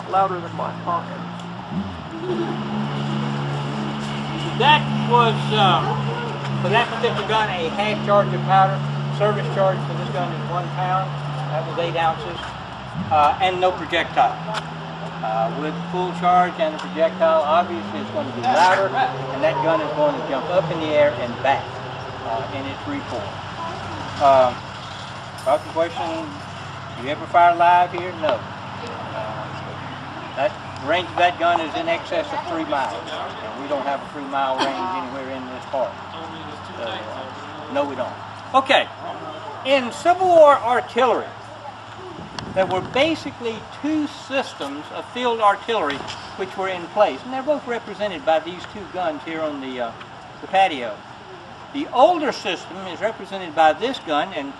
louder than my pocket. That was, for that particular gun, a half charge of powder. Service charge for this gun is 1 pound. That was 8 ounces. And no projectile. With full charge and a projectile, obviously it's going to be louder, and that gun is going to jump up in the air and back in its recoil. About the question, do you ever fire live here? No. The range of that gun is in excess of 3 miles, and we don't have a 3-mile range anywhere in this park. No, we don't. Okay, in Civil War artillery, there were basically 2 systems of field artillery which were in place, and they're both represented by these 2 guns here on the patio. The older system is represented by this gun, and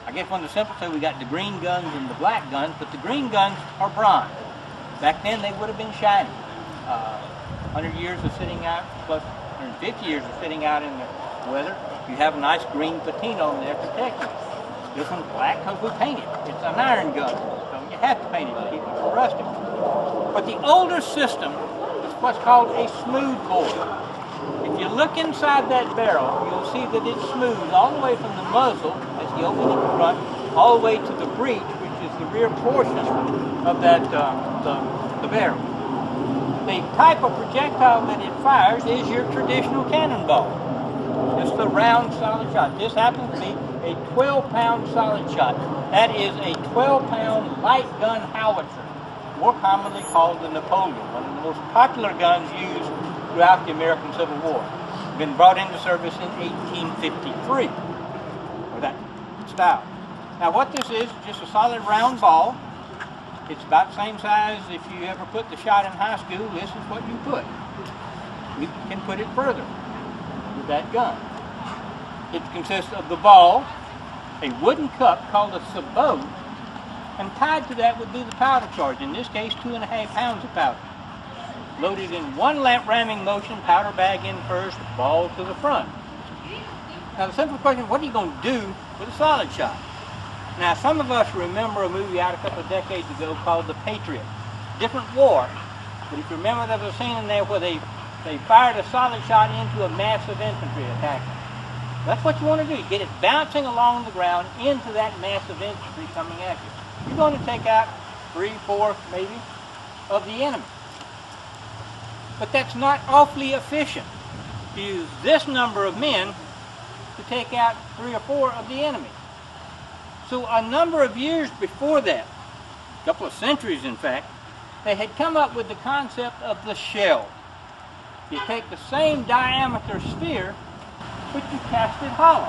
I guess one of the simplest, we got the green guns and the black guns, but the green guns are bronze. Back then they would have been shiny. 100 years of sitting out, plus 150 years of sitting out in the weather, you have a nice green patina on there protecting it. This one's black because we paint it. It's an iron gun, so you have to paint it to keep it from rusting. But the older system is what's called a smoothbore. If you look inside that barrel, you'll see that it's smooth all the way from the muzzle, as you open it in front, all the way to the breech, which is the rear portion of that the barrel. The type of projectile that it fires is your traditional cannonball. It's the round solid shot. This happens to be a 12-pound solid shot. That is a 12-pound light gun howitzer, more commonly called the Napoleon, one of the most popular guns used throughout the American Civil War. Been brought into service in 1853, or that style. Now what this is just a solid round ball. It's about the same size if you ever put the shot in high school. This is what you put. You can put it further with that gun. It consists of the ball, a wooden cup called a sabot, and tied to that would be the powder charge, in this case 2.5 pounds of powder. Loaded in one lamp ramming motion, powder bag in first, ball to the front. Now the simple question, what are you going to do with a solid shot? Now some of us remember a movie out a couple of decades ago called The Patriot. Different war, but if you remember there was a scene in there where they fired a solid shot into a mass of infantry attacking. That's what you want to do. You get it bouncing along the ground into that mass of infantry coming at you. You're going to take out 3, 4, maybe, of the enemy. But that's not awfully efficient to use this number of men to take out 3 or 4 of the enemy. So a number of years before that, a couple of centuries in fact, they had come up with the concept of the shell. You take the same diameter sphere, but you cast it hollow.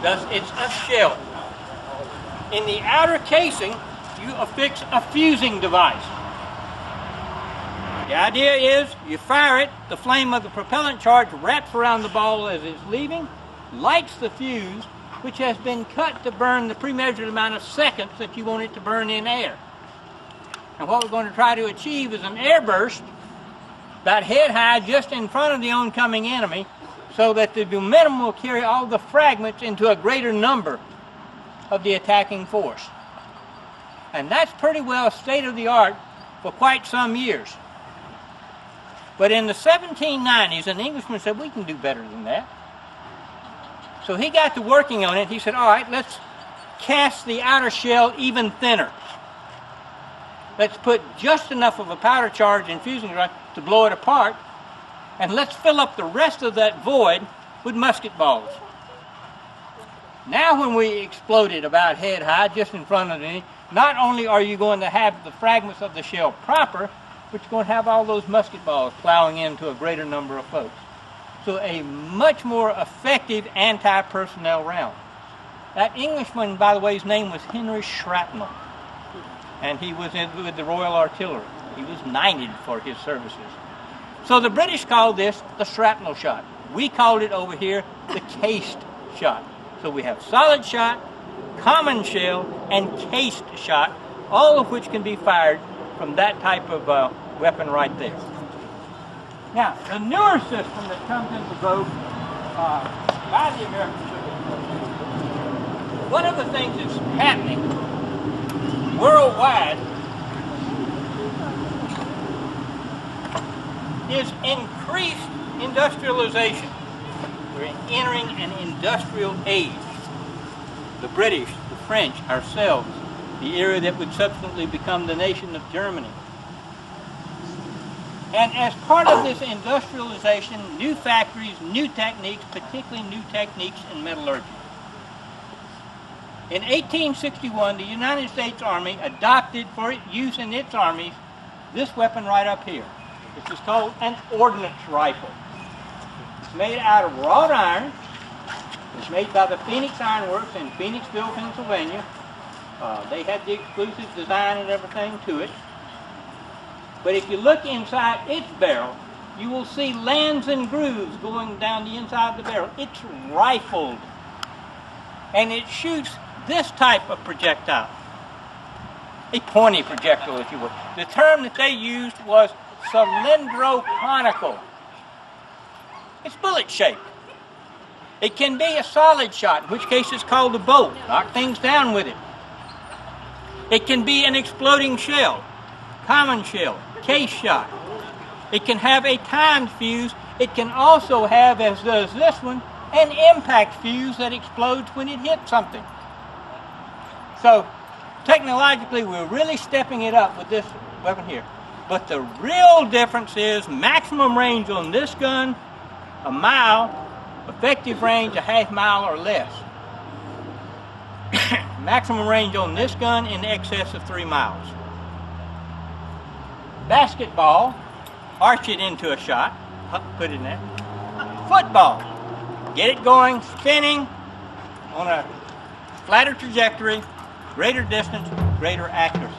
Thus, it's a shell. In the outer casing, you affix a fusing device. The idea is, you fire it, the flame of the propellant charge wraps around the ball as it's leaving, lights the fuse, which has been cut to burn the pre-measured amount of seconds that you want it to burn in air. And what we're going to try to achieve is an airburst about head high just in front of the oncoming enemy, so that the momentum will carry all the fragments into a greater number of the attacking force. And that's pretty well state-of-the-art for quite some years. But in the 1790s, an Englishman said, we can do better than that. So he got to working on it. He said, all right, let's cast the outer shell even thinner. Let's put just enough of a powder charge in fusing device to blow it apart, and let's fill up the rest of that void with musket balls. Now when we explode it about head high, just in front of the enemy, not only are you going to have the fragments of the shell proper, but you're going to have all those musket balls plowing into a greater number of folks. So a much more effective anti-personnel round. That Englishman, by the way, his name was Henry Shrapnel, and he was with the Royal Artillery. He was knighted for his services. So the British called this the shrapnel shot. We called it over here the cased shot. So we have solid shot, common shell, and cased shot, all of which can be fired from that type of weapon right there. Now, the newer system that comes into vogue by the American Civil War. One of the things that's happening worldwide is increased industrialization. We're entering an industrial age. The British, the French, ourselves, the era that would subsequently become the nation of Germany. And as part of this industrialization, new factories, new techniques, particularly new techniques in metallurgy. In 1861, the United States Army adopted for use in its armies this weapon right up here. This is called an ordnance rifle. It's made out of wrought iron. It's made by the Phoenix Iron Works in Phoenixville, Pennsylvania. They had the exclusive design and everything to it. But if you look inside its barrel, you will see lands and grooves going down the inside of the barrel. It's rifled. And it shoots this type of projectile. A pointy projectile, if you would. The term that they used was cylindro-conical. It's bullet-shaped. It can be a solid shot, in which case it's called a bolt. Knock things down with it. It can be an exploding shell, common shell, case shot. It can have a timed fuse. It can also have, as does this one, an impact fuse that explodes when it hits something. So, technologically, we're really stepping it up with this weapon here. But the real difference is maximum range on this gun, a mile, effective range a half mile or less. Maximum range on this gun in excess of 3 miles. Basketball, arch it into a shot, put it in there. Football, get it going, spinning on a flatter trajectory, greater distance, greater accuracy.